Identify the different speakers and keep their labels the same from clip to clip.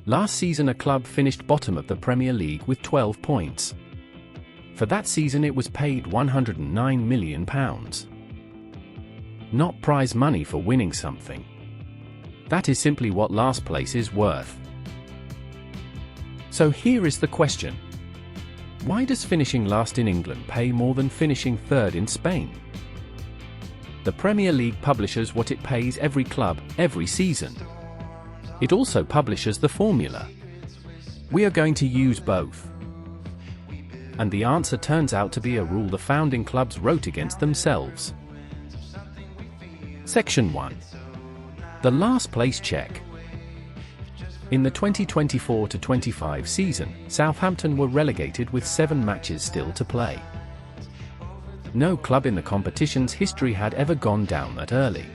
Speaker 1: Last season a club finished bottom of the Premier League with 12 points. For that season it was paid £109 million. Not prize money for winning something. That is simply what last place is worth. So here is the question. Why does finishing last in England pay more than finishing third in Spain? The Premier League publishes what it pays every club, every season. It also publishes the formula. We are going to use both. And the answer turns out to be a rule the founding clubs wrote against themselves. Section 1. The last place check. In the 2024-25 season, Southampton were relegated with 7 matches still to play. No club in the competition's history had ever gone down that early.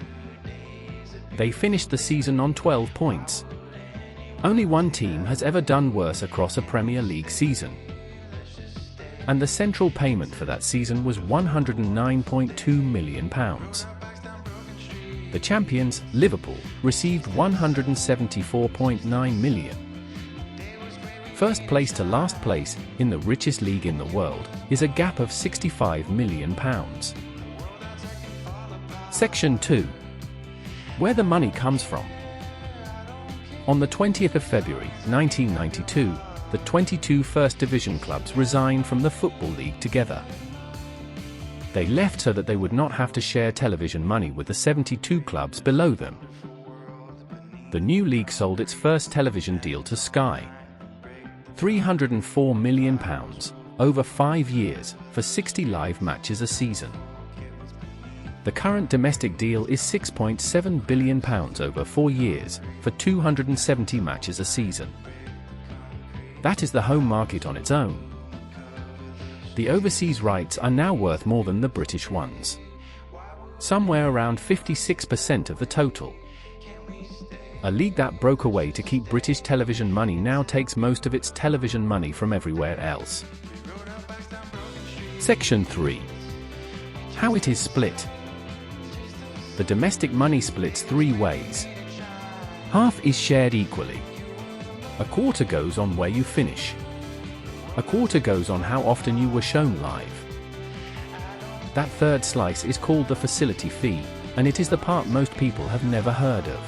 Speaker 1: They finished the season on 12 points. Only one team has ever done worse across a Premier League season. And the central payment for that season was £109.2 million. The champions, Liverpool, received £174.9 million. First place to last place, in the richest league in the world, is a gap of £65 million. Section 2. Where the money comes from. On the 20th of February, 1992, the 22 First Division clubs resigned from the Football League together. They left so that they would not have to share television money with the 72 clubs below them. The new league sold its first television deal to Sky. £304 million, over 5 years, for 60 live matches a season. The current domestic deal is £6.7 billion over 4 years, for 270 matches a season. That is the home market on its own. The overseas rights are now worth more than the British ones. Somewhere around 56% of the total. A league that broke away to keep British television money now takes most of its television money from everywhere else. Section 3. How it is split. The domestic money splits 3 ways. Half is shared equally. A quarter goes on where you finish. A quarter goes on how often you were shown live. That third slice is called the facility fee, and it is the part most people have never heard of.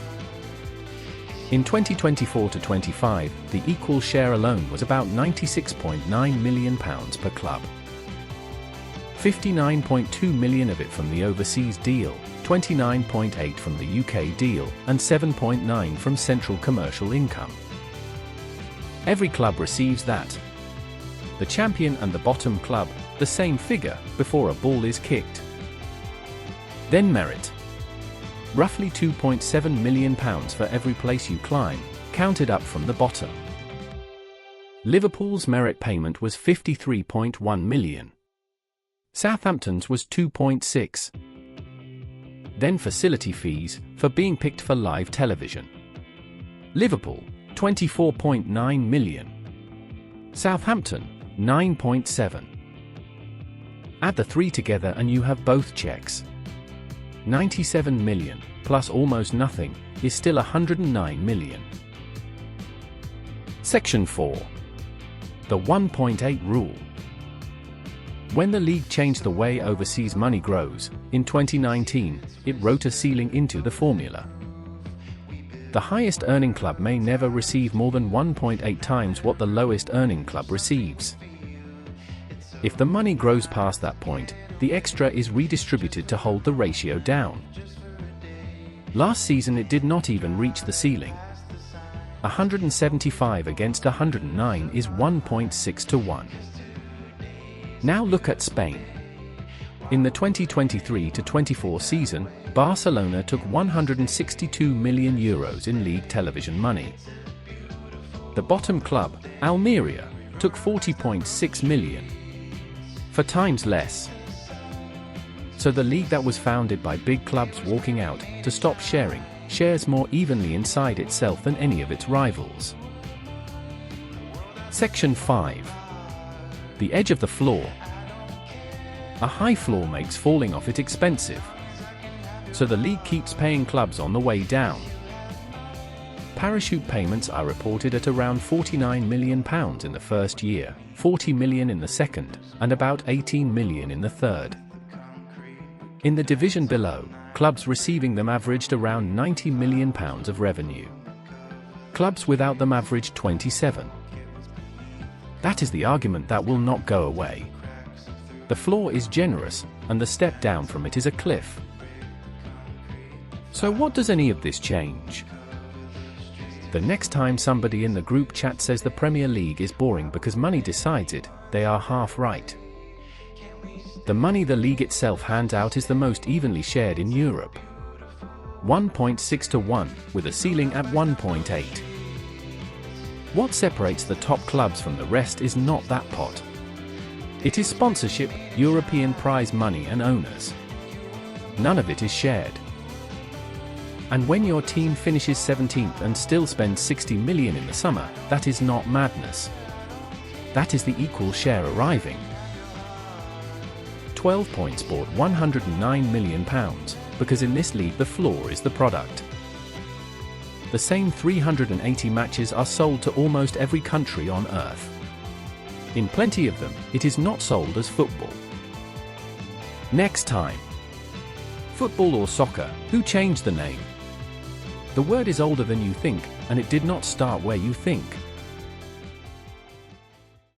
Speaker 1: In 2024-25, the equal share alone was about £96.9 million per club. £59.2 million of it from the overseas deal, £29.8 from the UK deal, and £7.9 from central commercial income. Every club receives that. The champion and the bottom club, the same figure, before a ball is kicked. Then merit. Roughly £2.7 million for every place you climb, counted up from the bottom. Liverpool's merit payment was £53.1 million. Southampton's was £2.6. Then facility fees, for being picked for live television. Liverpool, £24.9 million. Southampton, £9.7. Add the 3 together and you have both checks. £97 million, plus almost nothing, is still £109 million. Section 4. The 1.8 rule. When the league changed the way overseas money grows, in 2019, it wrote a ceiling into the formula. The highest earning club may never receive more than 1.8 times what the lowest earning club receives. If the money grows past that point, the extra is redistributed to hold the ratio down. Last season it did not even reach the ceiling. 175 against 109 is 1.6 to 1. Now look at Spain. In the 2023-24 season, Barcelona took €162 million in league television money. The bottom club, Almeria, took €40.6 million. 4 times less. So the league that was founded by big clubs walking out to stop sharing, shares more evenly inside itself than any of its rivals. Section 5. The edge of the floor. A high floor makes falling off it expensive. So the league keeps paying clubs on the way down. Parachute payments are reported at around £49 million in the first year, £40 million in the second, and about £18 million in the third. In the division below, clubs receiving them averaged around £90 million of revenue. Clubs without them averaged 27. That is the argument that will not go away. The floor is generous, and the step down from it is a cliff. So what does any of this change? The next time somebody in the group chat says the Premier League is boring because money decides it, they are half right. The money the league itself hands out is the most evenly shared in Europe. 1.6 to 1, with a ceiling at 1.8. What separates the top clubs from the rest is not that pot. It is sponsorship, European prize money and owners. None of it is shared. And when your team finishes 17th and still spends 60 million in the summer, that is not madness. That is the equal share arriving. 12 points bought £109 million, because in this league the floor is the product. The same 380 matches are sold to almost every country on earth. In plenty of them, it is not sold as football. Next time. Football or soccer, who changed the name? The word is older than you think, and it did not start where you think.